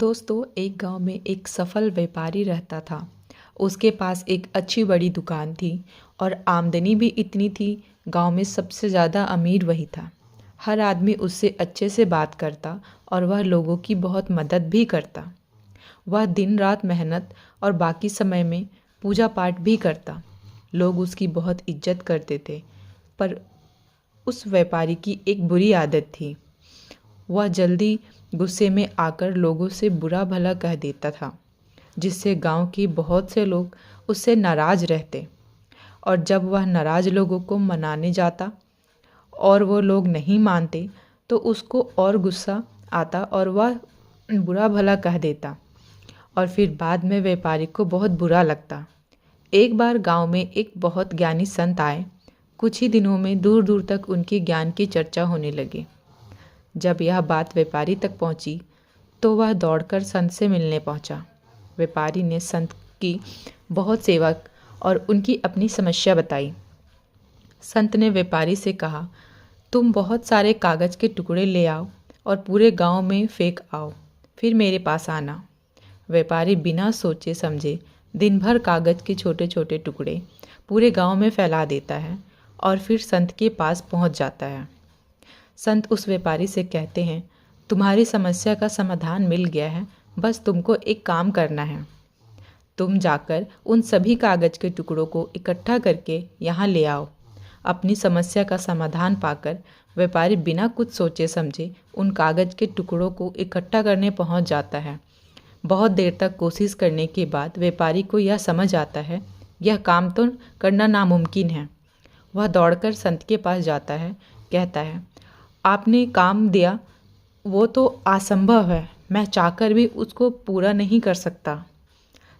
दोस्तों, एक गांव में एक सफल व्यापारी रहता था। उसके पास एक अच्छी बड़ी दुकान थी और आमदनी भी इतनी थी। गांव में सबसे ज़्यादा अमीर वही था। हर आदमी उससे अच्छे से बात करता और वह लोगों की बहुत मदद भी करता। वह दिन रात मेहनत और बाकी समय में पूजा पाठ भी करता। लोग उसकी बहुत इज्जत करते थे। पर उस व्यापारी की एक बुरी आदत थी। वह जल्दी गुस्से में आकर लोगों से बुरा भला कह देता था, जिससे गांव के बहुत से लोग उससे नाराज रहते। और जब वह नाराज लोगों को मनाने जाता और वो लोग नहीं मानते तो उसको और गुस्सा आता और वह बुरा भला कह देता और फिर बाद में व्यापारी को बहुत बुरा लगता। एक बार गांव में एक बहुत ज्ञानी संत आए। कुछ ही दिनों में दूर दूर तक उनके ज्ञान की चर्चा होने लगी। जब यह बात व्यापारी तक पहुंची तो वह दौड़कर संत से मिलने पहुंचा। व्यापारी ने संत की बहुत सेवा और उनकी अपनी समस्या बताई। संत ने व्यापारी से कहा, तुम बहुत सारे कागज़ के टुकड़े ले आओ और पूरे गांव में फेंक आओ, फिर मेरे पास आना। व्यापारी बिना सोचे समझे दिन भर कागज़ के छोटे छोटे टुकड़े पूरे गांव में फैला देता है और फिर संत के पास पहुंच जाता है। संत उस व्यापारी से कहते हैं, तुम्हारी समस्या का समाधान मिल गया है, बस तुमको एक काम करना है। तुम जाकर उन सभी कागज़ के टुकड़ों को इकट्ठा करके यहाँ ले आओ। अपनी समस्या का समाधान पाकर व्यापारी बिना कुछ सोचे समझे उन कागज़ के टुकड़ों को इकट्ठा करने पहुँच जाता है। बहुत देर तक कोशिश करने के बाद व्यापारी को यह समझ आता है, यह काम तो करना नामुमकिन है। वह दौड़कर संत के पास जाता है, कहता है, आपने काम दिया वो तो असंभव है, मैं चाहकर भी उसको पूरा नहीं कर सकता।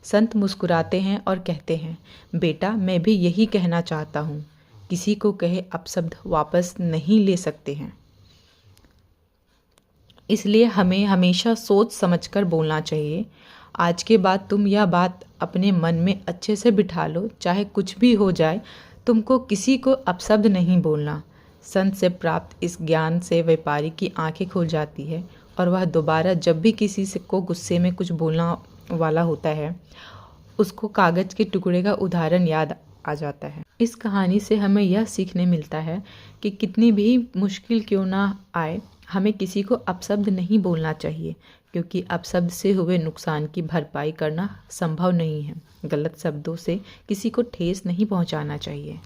संत मुस्कुराते हैं और कहते हैं, बेटा मैं भी यही कहना चाहता हूँ, किसी को कहे अपशब्द वापस नहीं ले सकते हैं, इसलिए हमें हमेशा सोच समझकर बोलना चाहिए। आज के बाद तुम यह बात अपने मन में अच्छे से बिठा लो, चाहे कुछ भी हो जाए, तुमको किसी को अपशब्द नहीं बोलना। संत से प्राप्त इस ज्ञान से व्यापारी की आंखें खुल जाती है और वह दोबारा जब भी किसी से को गुस्से में कुछ बोलना वाला होता है, उसको कागज़ के टुकड़े का उदाहरण याद आ जाता है। इस कहानी से हमें यह सीखने मिलता है कि कितनी भी मुश्किल क्यों ना आए, हमें किसी को अपशब्द नहीं बोलना चाहिए, क्योंकि अपशब्द से हुए नुकसान की भरपाई करना संभव नहीं है। गलत शब्दों से किसी को ठेस नहीं पहुंचाना चाहिए।